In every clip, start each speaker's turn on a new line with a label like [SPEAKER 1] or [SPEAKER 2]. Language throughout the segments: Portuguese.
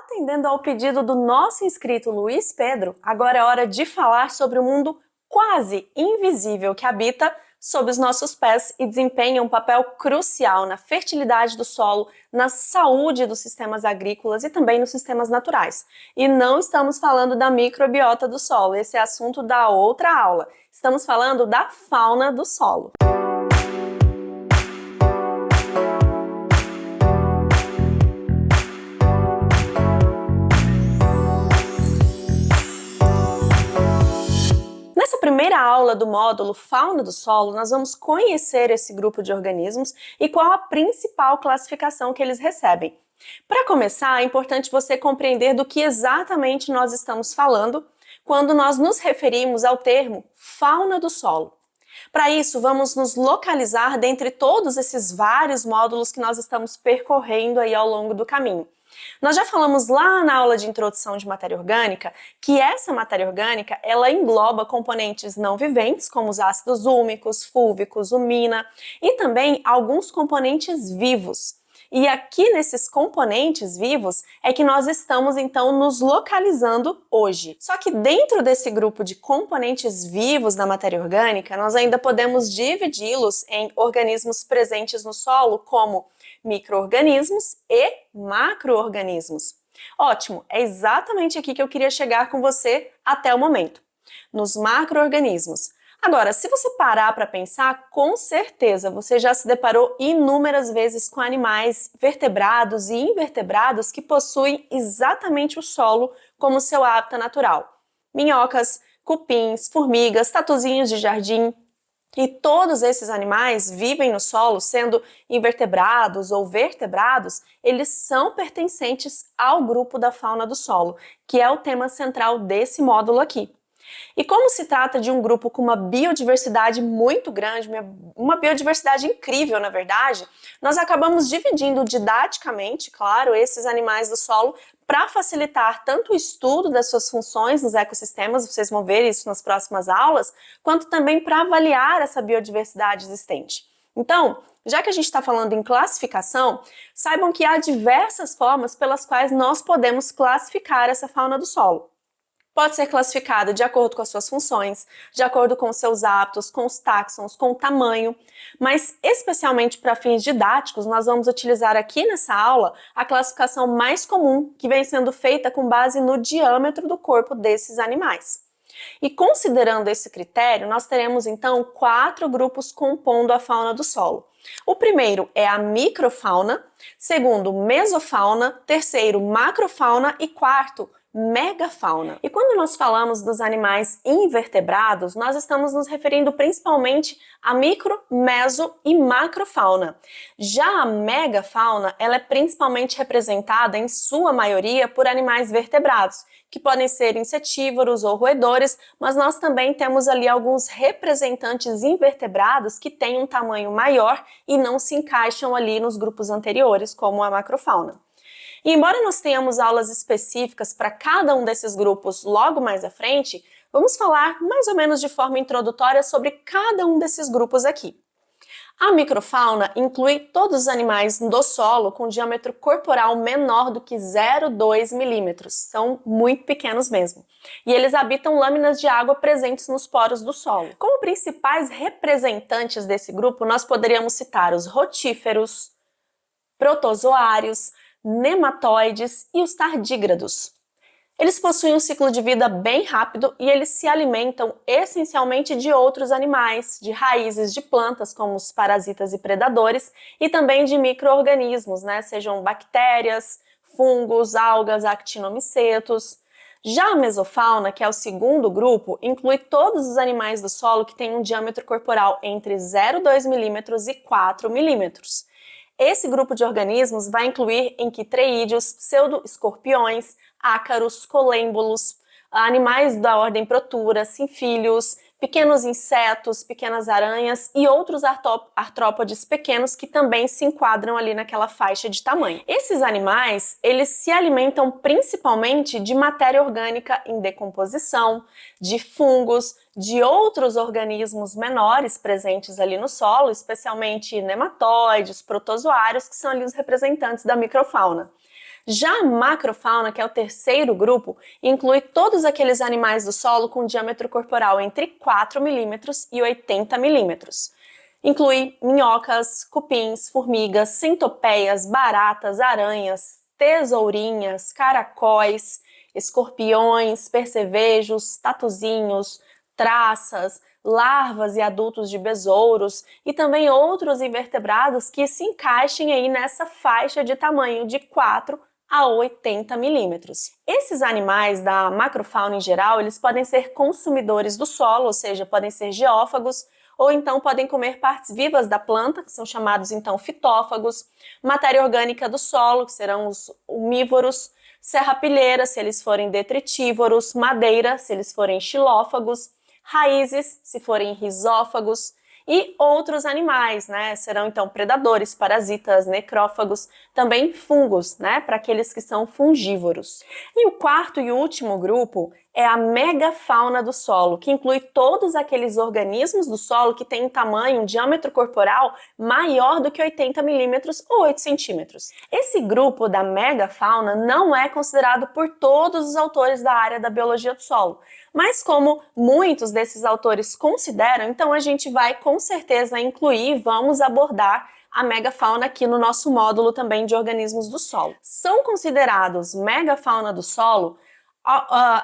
[SPEAKER 1] Atendendo ao pedido do nosso inscrito Luiz Pedro, agora é hora de falar sobre o mundo quase invisível que habita sob os nossos pés e desempenha um papel crucial na fertilidade do solo, na saúde dos sistemas agrícolas e também nos sistemas naturais. E não estamos falando da microbiota do solo, esse é assunto da outra aula. Estamos falando da fauna do solo. Nessa primeira aula do módulo Fauna do Solo, nós vamos conhecer esse grupo de organismos e qual a principal classificação que eles recebem. Para começar, é importante você compreender do que exatamente nós estamos falando quando nós nos referimos ao termo fauna do solo. Para isso, vamos nos localizar dentre todos esses vários módulos que nós estamos percorrendo aí ao longo do caminho. Nós já falamos lá na aula de introdução de matéria orgânica que essa matéria orgânica ela engloba componentes não viventes, como os ácidos úmicos, fúlvicos, umina, e também alguns componentes vivos. E aqui nesses componentes vivos é que nós estamos então nos localizando hoje. Só que dentro desse grupo de componentes vivos da matéria orgânica, nós ainda podemos dividi-los em organismos presentes no solo, como micro-organismos e macro-organismos. Ótimo, é exatamente aqui que eu queria chegar com você até o momento, nos macro-organismos. Agora, se você parar para pensar, com certeza você já se deparou inúmeras vezes com animais vertebrados e invertebrados que possuem exatamente o solo como seu hábitat natural. Minhocas, cupins, formigas, tatuzinhos de jardim. E todos esses animais vivem no solo, sendo invertebrados ou vertebrados, eles são pertencentes ao grupo da fauna do solo, que é o tema central desse módulo aqui. E como se trata de um grupo com uma biodiversidade muito grande, uma biodiversidade incrível, na verdade, nós acabamos dividindo didaticamente, claro, esses animais do solo para facilitar tanto o estudo das suas funções nos ecossistemas, vocês vão ver isso nas próximas aulas, quanto também para avaliar essa biodiversidade existente. Então, já que a gente está falando em classificação, saibam que há diversas formas pelas quais nós podemos classificar essa fauna do solo. Pode ser classificada de acordo com as suas funções, de acordo com os seus hábitos, com os táxons, com o tamanho, mas especialmente para fins didáticos, nós vamos utilizar aqui nessa aula a classificação mais comum, que vem sendo feita com base no diâmetro do corpo desses animais. E considerando esse critério, nós teremos então 4 grupos compondo a fauna do solo. O primeiro é a microfauna, segundo, mesofauna, terceiro, macrofauna e quarto, megafauna. E quando nós falamos dos animais invertebrados, nós estamos nos referindo principalmente a micro, meso e macrofauna. Já a megafauna, ela é principalmente representada, em sua maioria, por animais vertebrados, que podem ser insetívoros ou roedores, mas nós também temos ali alguns representantes invertebrados que têm um tamanho maior e não se encaixam ali nos grupos anteriores, como a macrofauna. E embora nós tenhamos aulas específicas para cada um desses grupos logo mais à frente, vamos falar mais ou menos de forma introdutória sobre cada um desses grupos aqui. A microfauna inclui todos os animais do solo com diâmetro corporal menor do que 0,2 milímetros, são muito pequenos mesmo. E eles habitam lâminas de água presentes nos poros do solo. Como principais representantes desse grupo, nós poderíamos citar os rotíferos, protozoários, nematóides e os tardígrados. Eles possuem um ciclo de vida bem rápido e eles se alimentam essencialmente de outros animais, de raízes de plantas como os parasitas e predadores e também de micro-organismos, sejam bactérias, fungos, algas, actinomicetos. Já a mesofauna, que é o segundo grupo, inclui todos os animais do solo que têm um diâmetro corporal entre 0,2 milímetros e 4 milímetros. Esse grupo de organismos vai incluir enquitreídeos, pseudo-escorpiões, ácaros, colêmbolos, animais da ordem Protura, sinfílios, pequenos insetos, pequenas aranhas e outros artrópodes pequenos que também se enquadram ali naquela faixa de tamanho. Esses animais, eles se alimentam principalmente de matéria orgânica em decomposição, de fungos, de outros organismos menores presentes ali no solo, especialmente nematóides, protozoários, que são ali os representantes da microfauna. Já a macrofauna, que é o terceiro grupo, inclui todos aqueles animais do solo com diâmetro corporal entre 4 milímetros e 80 milímetros. Inclui minhocas, cupins, formigas, centopeias, baratas, aranhas, tesourinhas, caracóis, escorpiões, percevejos, tatuzinhos, traças, larvas e adultos de besouros e também outros invertebrados que se encaixem aí nessa faixa de tamanho de 4 a 80 milímetros. Esses animais da macrofauna em geral, eles podem ser consumidores do solo, ou seja, podem ser geófagos, ou então podem comer partes vivas da planta, que são chamados então fitófagos, matéria orgânica do solo, que serão os umívoros, serrapilheira, se eles forem detritívoros, madeira, se eles forem xilófagos, raízes, se forem rizófagos, e outros animais, né? Serão então predadores, parasitas, necrófagos, também fungos, né? Para aqueles que são fungívoros. E o quarto e último grupo é a megafauna do solo, que inclui todos aqueles organismos do solo que têm um tamanho, um diâmetro corporal maior do que 80 milímetros ou 8 centímetros. Esse grupo da megafauna não é considerado por todos os autores da área da biologia do solo, mas como muitos desses autores consideram, então a gente vai com certeza incluir e vamos abordar a megafauna aqui no nosso módulo também de organismos do solo. São considerados megafauna do solo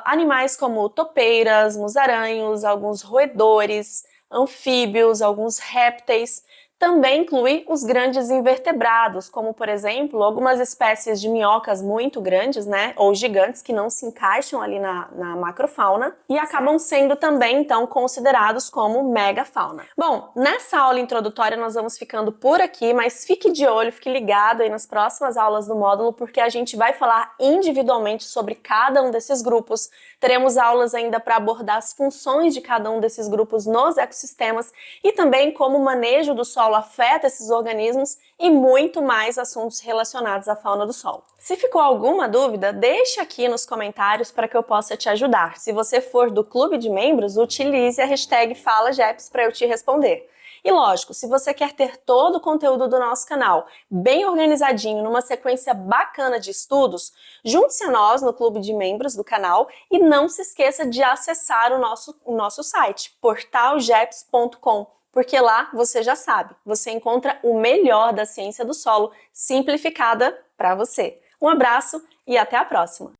[SPEAKER 1] animais como topeiras, musaranhos, alguns roedores, anfíbios, alguns répteis. Também inclui os grandes invertebrados, como por exemplo, algumas espécies de minhocas muito grandes, né, ou gigantes que não se encaixam ali na macrofauna e acabam sendo também, então, considerados como megafauna. Bom, nessa aula introdutória nós vamos ficando por aqui, mas fique de olho, fique ligado aí nas próximas aulas do módulo, porque a gente vai falar individualmente sobre cada um desses grupos. Teremos aulas ainda para abordar as funções de cada um desses grupos nos ecossistemas e também como o manejo do solo afeta esses organismos e muito mais assuntos relacionados à fauna do solo. Se ficou alguma dúvida, deixe aqui nos comentários para que eu possa te ajudar. Se você for do clube de membros, utilize a hashtag FalaJeps para eu te responder. E lógico, se você quer ter todo o conteúdo do nosso canal bem organizadinho, numa sequência bacana de estudos, junte-se a nós no clube de membros do canal e não se esqueça de acessar o nosso site, portaljeps.com. Porque lá, você já sabe, você encontra o melhor da ciência do solo simplificada para você. Um abraço e até a próxima!